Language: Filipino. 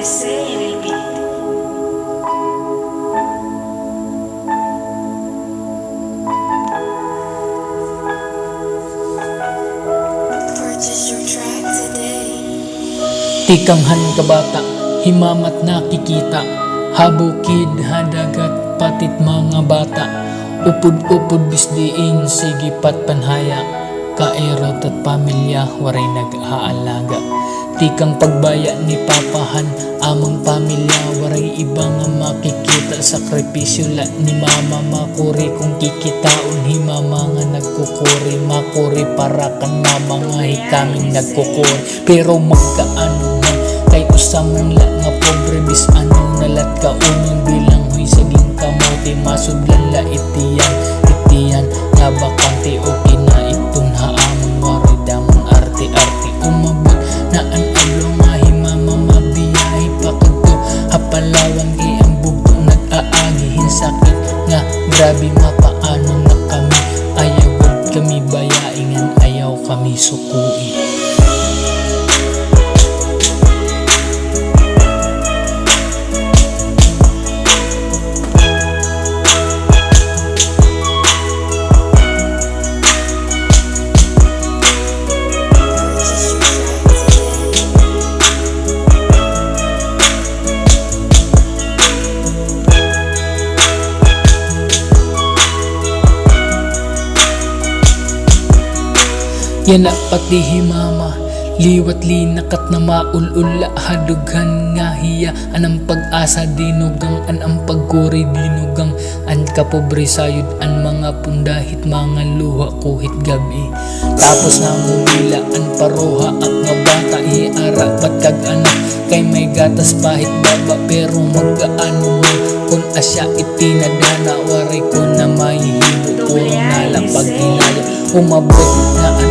RC en el beat. Purchase your track today. Tikanghan kabata, himamat nakikita, habukid hadagat patit mga bata, upod-upod bisdiin sige pat panhaya, kaerot at pamilya waray nag-aalaga. Tikang pagbaya ni papahan amang pamilya waray ibang makikita, sakripisyo la ni mama makuri kung kikitaon himama nga nagkukuri, makuri para kan mama nga hikaming nagkukuri. Pero magkaano man kay usamang la nga pobre bis anong nalat ka unong bilang huy saging kamote, masudlan la itiyan nga bakante o kinaitun haamang waray damang arte-arte umabot na an ablo nga himama mabiyahe pakadto hapalawan kay ang bugto nag-aagihin sakit nga grabe mapaano na kami, ayaw kami bayaingan, ayaw kami sukui. Yan na pati himama, liwat linakat na maulula, hadughan nga hiya, anang pag-asa dinugang, ang pagkuri dinugang, an kapobre sayod, an mga pundahit, mga luha kuhit gabi. Tapos na mumila, an paroha at nga bata, iara ba't kag anak, kay may gatas pahit baba, pero mag-aano man, kung asya itinadana, waray ko na mahihibo, puro nalang paghinala, umabot na